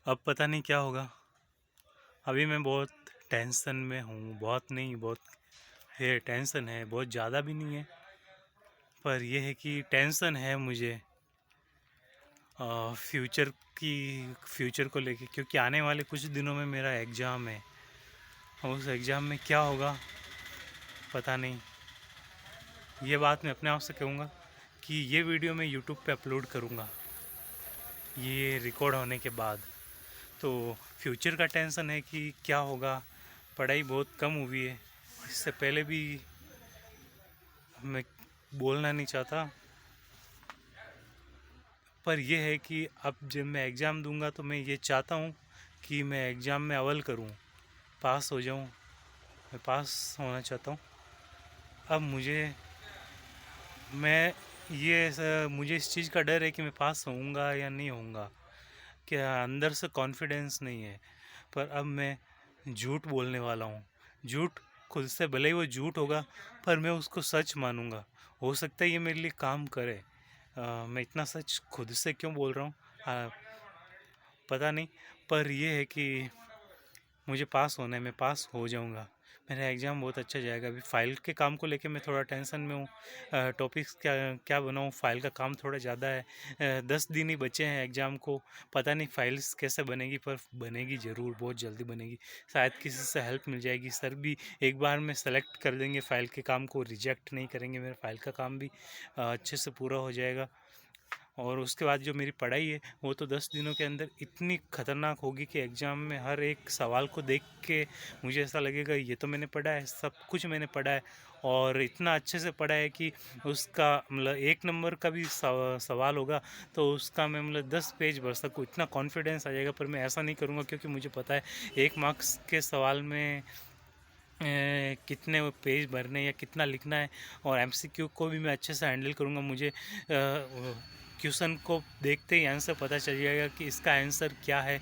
अब पता नहीं क्या होगा। अभी मैं बहुत टेंशन में हूँ, बहुत नहीं, बहुत है टेंशन है, बहुत ज़्यादा भी नहीं है, पर यह है कि टेंशन है मुझे फ्यूचर की, फ्यूचर को लेके, क्योंकि आने वाले कुछ दिनों में मेरा एग्ज़ाम है और उस एग्ज़ाम में क्या होगा पता नहीं। ये बात मैं अपने आप से कहूँगा कि ये वीडियो मैं यूट्यूब पे अपलोड करूँगा ये रिकॉर्ड होने के बाद। तो फ्यूचर का टेंशन है कि क्या होगा। पढ़ाई बहुत कम हुई है, इससे पहले भी मैं बोलना नहीं चाहता, पर यह है कि अब जब मैं एग्ज़ाम दूंगा तो मैं ये चाहता हूँ कि मैं एग्ज़ाम में अव्वल करूँ, पास हो जाऊँ। मैं पास होना चाहता हूँ। अब मुझे इस चीज़ का डर है कि मैं पास होऊंगा या नहीं होऊंगा, क्या अंदर से कॉन्फिडेंस नहीं है। पर अब मैं झूठ बोलने वाला हूँ। झूठ खुद से, भले ही वो झूठ होगा पर मैं उसको सच मानूंगा। हो सकता है ये मेरे लिए काम करे। मैं इतना सच खुद से क्यों बोल रहा हूँ, पता नहीं। पर यह है कि मुझे पास होना है, मैं पास हो जाऊंगा। मेरा एग्ज़ाम बहुत अच्छा जाएगा। अभी फ़ाइल के काम को लेके मैं थोड़ा टेंशन में हूँ। टॉपिक्स क्या क्या बनाऊँ, फ़ाइल का काम थोड़ा ज़्यादा है। 10 दिन ही बचे हैं एग्ज़ाम को। पता नहीं फ़ाइल्स कैसे बनेगी, पर बनेगी ज़रूर, बहुत जल्दी बनेगी। शायद किसी से हेल्प मिल जाएगी। सर भी एक बार में सेलेक्ट कर देंगे, फ़ाइल के काम को रिजेक्ट नहीं करेंगे। मेरा फ़ाइल का काम भी अच्छे से पूरा हो जाएगा। और उसके बाद जो मेरी पढ़ाई है वो तो 10 दिनों के अंदर इतनी ख़तरनाक होगी कि एग्ज़ाम में हर एक सवाल को देख के मुझे ऐसा लगेगा ये तो मैंने पढ़ा है, सब कुछ मैंने पढ़ा है और इतना अच्छे से पढ़ा है कि उसका मतलब 1 नंबर का भी सवाल होगा तो उसका मैं मतलब 10 पेज भर सकूँ, इतना कॉन्फिडेंस आ जाएगा। पर मैं ऐसा नहीं करूँगा क्योंकि मुझे पता है 1 मार्क्स के सवाल में कितने पेज भरने या कितना लिखना है। और एमसीक्यू को भी मैं अच्छे से हैंडल करूँगा। मुझे क्वेश्चन को देखते ही आंसर पता चल जाएगा कि इसका आंसर क्या है।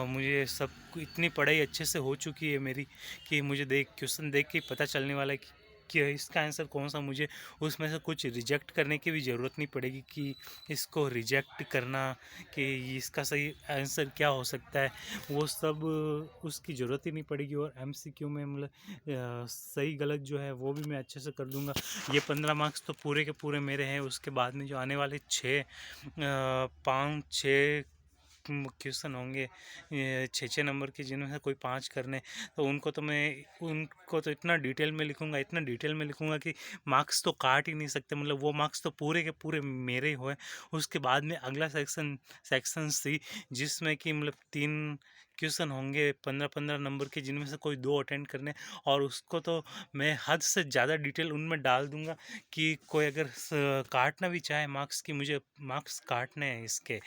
मुझे सब इतनी पढ़ाई अच्छे से हो चुकी है मेरी कि मुझे क्वेश्चन देख के पता चलने वाला है कि इसका आंसर कौन सा। मुझे उसमें से कुछ रिजेक्ट करने की भी ज़रूरत नहीं पड़ेगी कि इसको रिजेक्ट करना, कि इसका सही आंसर क्या हो सकता है, वो सब उसकी ज़रूरत ही नहीं पड़ेगी। और एमसीक्यू में मतलब सही गलत जो है वो भी मैं अच्छे से कर दूंगा। ये 15 मार्क्स तो पूरे के पूरे मेरे हैं। उसके बाद में जो आने वाले 5-6 क्वेश्चन होंगे 6-6 नंबर के, जिनमें से कोई 5 करने, तो उनको तो इतना डिटेल में लिखूंगा, इतना डिटेल में लिखूंगा कि मार्क्स तो काट ही नहीं सकते। मतलब वो मार्क्स तो पूरे के पूरे मेरे ही हुए। उसके बाद में अगला सेक्शन सी, जिसमें कि मतलब 3 क्वेश्चन होंगे 15-15 नंबर के, जिनमें से कोई 2 अटेंड करने। और उसको तो मैं हद से ज़्यादा डिटेल उनमें डाल दूंगा कि कोई अगर काटना भी चाहे मार्क्स, की मुझे मार्क्स काटने हैं इसके,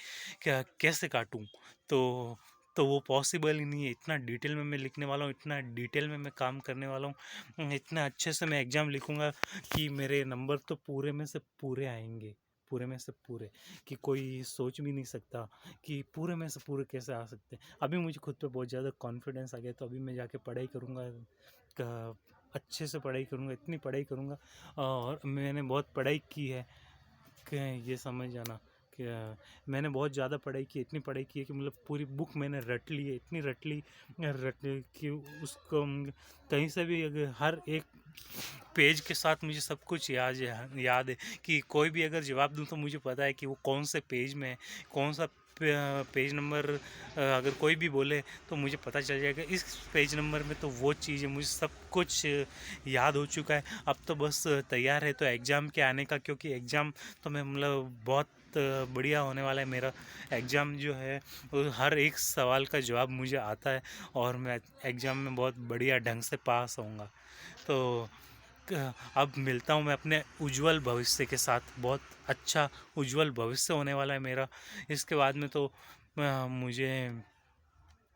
क्या कैसे काटूं, तो वो पॉसिबल ही नहीं है। इतना डिटेल में मैं लिखने वाला हूँ, इतना डिटेल में मैं काम करने वाला हूँ, इतना अच्छे से मैं एग्ज़ाम लिखूंगा कि मेरे नंबर तो पूरे में से पूरे आएंगे, पूरे में से पूरे, कि कोई सोच भी नहीं सकता कि पूरे में से पूरे कैसे आ सकते हैं। अभी मुझे खुद पे बहुत ज़्यादा कॉन्फिडेंस आ गया, तो अभी मैं जाके पढ़ाई करूँगा, अच्छे से पढ़ाई करूँगा, इतनी पढ़ाई करूँगा। और मैंने बहुत पढ़ाई की है कि ये समझ जाना कि मैंने बहुत ज़्यादा पढ़ाई की, इतनी पढ़ाई की है कि मतलब पूरी बुक मैंने रट ली है, इतनी रट ली कि उसको कहीं से भी अगर हर एक पेज के साथ मुझे सब कुछ याद है कि कोई भी अगर जवाब दूं तो मुझे पता है कि वो कौन से पेज में है, कौन सा पेज नंबर अगर कोई भी बोले तो मुझे पता चल जाएगा इस पेज नंबर में तो वो चीज़ है। मुझे सब कुछ याद हो चुका है। अब तो बस तैयार है तो एग्ज़ाम के आने का, क्योंकि एग्ज़ाम तो मैं मतलब बहुत बढ़िया होने वाला है मेरा एग्ज़ाम जो है। हर एक सवाल का जवाब मुझे आता है और मैं एग्ज़ाम में बहुत बढ़िया ढंग से पास होऊंगा। तो अब मिलता हूँ मैं अपने उज्जवल भविष्य के साथ। बहुत अच्छा उज्जवल भविष्य होने वाला है मेरा। इसके बाद में तो मुझे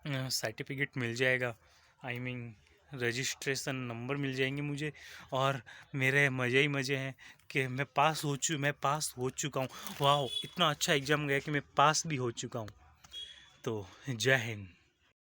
सर्टिफिकेट मिल जाएगा, आई मीन रजिस्ट्रेशन नंबर मिल जाएंगे मुझे। और मेरे मज़े ही मज़े हैं कि मैं पास हो चुका हूँ। वाह, इतना अच्छा एग्ज़ाम गया कि मैं पास भी हो चुका हूँ। तो जय हिंद।